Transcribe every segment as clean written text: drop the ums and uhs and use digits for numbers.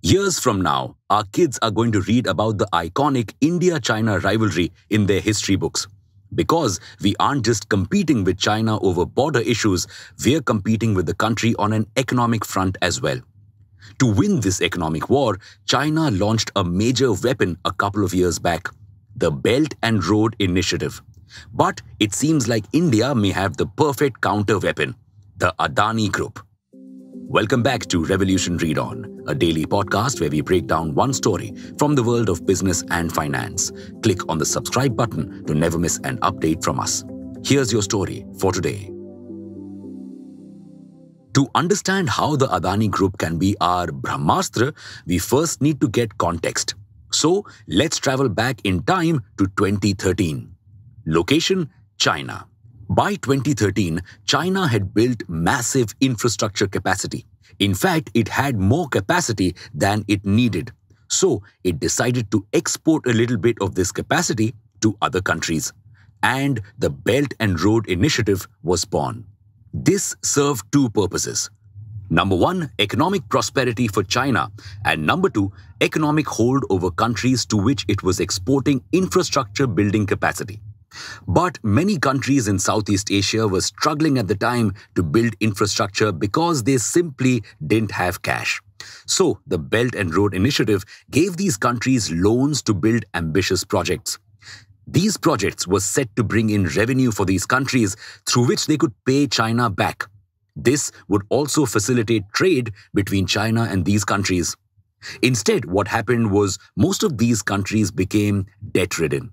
Years from now, our kids are going to read about the iconic India-China rivalry in their history books. Because we aren't just competing with China over border issues, we're competing with the country on an economic front as well. To win this economic war, China launched a major weapon a couple of years back, the Belt and Road Initiative. But it seems like India may have the perfect counter-weapon, the Adani Group. Welcome back to Revolution Read On, a daily podcast where we break down one story from the world of business and finance. Click on the subscribe button to never miss an update from us. Here's your story for today. To understand how the Adani Group can be our Brahmastra, we first need to get context. So, let's travel back in time to 2013. Location: China. By 2013, China had built massive infrastructure capacity. In fact, it had more capacity than it needed. So, it decided to export a little bit of this capacity to other countries. And the Belt and Road Initiative was born. This served two purposes. Number one, economic prosperity for China. And number two, economic hold over countries to which it was exporting infrastructure building capacity. But many countries in Southeast Asia were struggling at the time to build infrastructure because they simply didn't have cash. So, the Belt and Road Initiative gave these countries loans to build ambitious projects. These projects were set to bring in revenue for these countries through which they could pay China back. This would also facilitate trade between China and these countries. Instead, what happened was most of these countries became debt-ridden.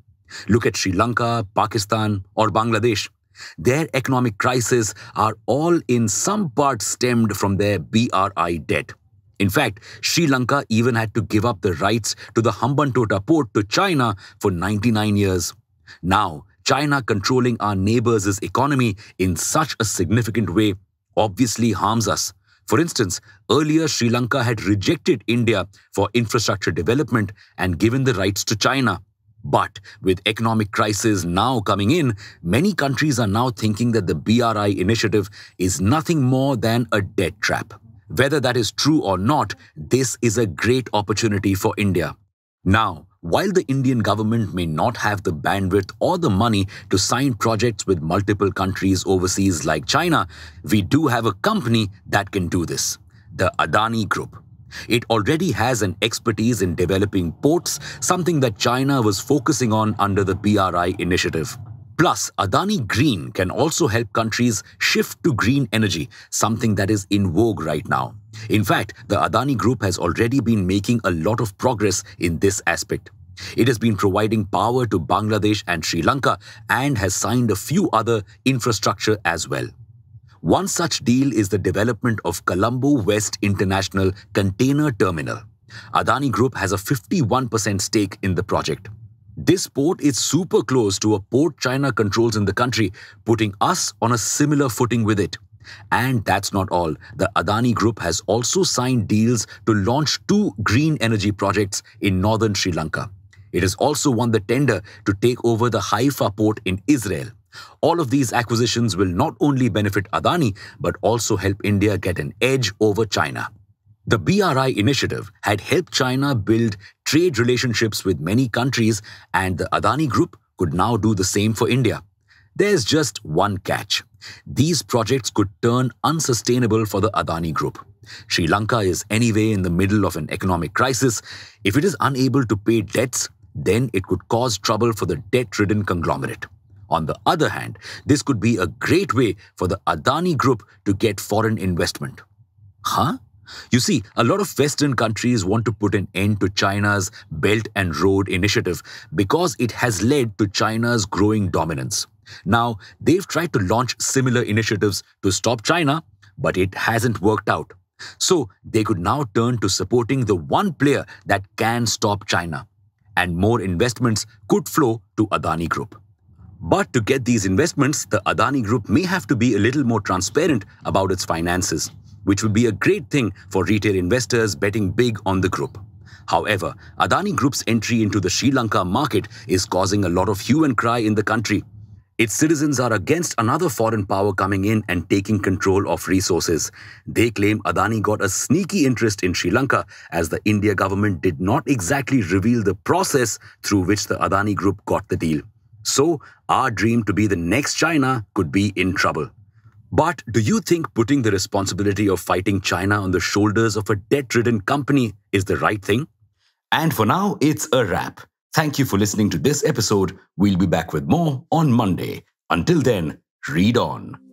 Look at Sri Lanka, Pakistan, or Bangladesh. Their economic crises are all in some part stemmed from their BRI debt. In fact, Sri Lanka even had to give up the rights to the Hambantota port to China for 99 years. Now, China controlling our neighbors' economy in such a significant way obviously harms us. For instance, earlier Sri Lanka had rejected India for infrastructure development and given the rights to China. But with economic crisis now coming in, many countries are now thinking that the BRI initiative is nothing more than a debt trap. Whether that is true or not, this is a great opportunity for India. Now, while the Indian government may not have the bandwidth or the money to sign projects with multiple countries overseas like China, we do have a company that can do this, the Adani Group. It already has an expertise in developing ports, something that China was focusing on under the BRI initiative. Plus, Adani Green can also help countries shift to green energy, something that is in vogue right now. In fact, the Adani Group has already been making a lot of progress in this aspect. It has been providing power to Bangladesh and Sri Lanka and has signed a few other infrastructure as well. One such deal is the development of Colombo West International Container Terminal. Adani Group has a 51% stake in the project. This port is super close to a port China controls in the country, putting us on a similar footing with it. And that's not all. The Adani Group has also signed deals to launch two green energy projects in northern Sri Lanka. It has also won the tender to take over the Haifa port in Israel. All of these acquisitions will not only benefit Adani, but also help India get an edge over China. The BRI initiative had helped China build trade relationships with many countries, and the Adani Group could now do the same for India. There's just one catch. These projects could turn unsustainable for the Adani Group. Sri Lanka is anyway in the middle of an economic crisis. If it is unable to pay debts, then it could cause trouble for the debt-ridden conglomerate. On the other hand, this could be a great way for the Adani Group to get foreign investment. Huh? You see, a lot of Western countries want to put an end to China's Belt and Road Initiative because it has led to China's growing dominance. Now, they've tried to launch similar initiatives to stop China, but it hasn't worked out. So, they could now turn to supporting the one player that can stop China. And more investments could flow to Adani Group. But to get these investments, the Adani Group may have to be a little more transparent about its finances, which would be a great thing for retail investors betting big on the group. However, Adani Group's entry into the Sri Lanka market is causing a lot of hue and cry in the country. Its citizens are against another foreign power coming in and taking control of resources. They claim Adani got a sneaky interest in Sri Lanka as the India government did not exactly reveal the process through which the Adani Group got the deal. So, our dream to be the next China could be in trouble. But do you think putting the responsibility of fighting China on the shoulders of a debt-ridden company is the right thing? And for now, it's a wrap. Thank you for listening to this episode. We'll be back with more on Monday. Until then, read on.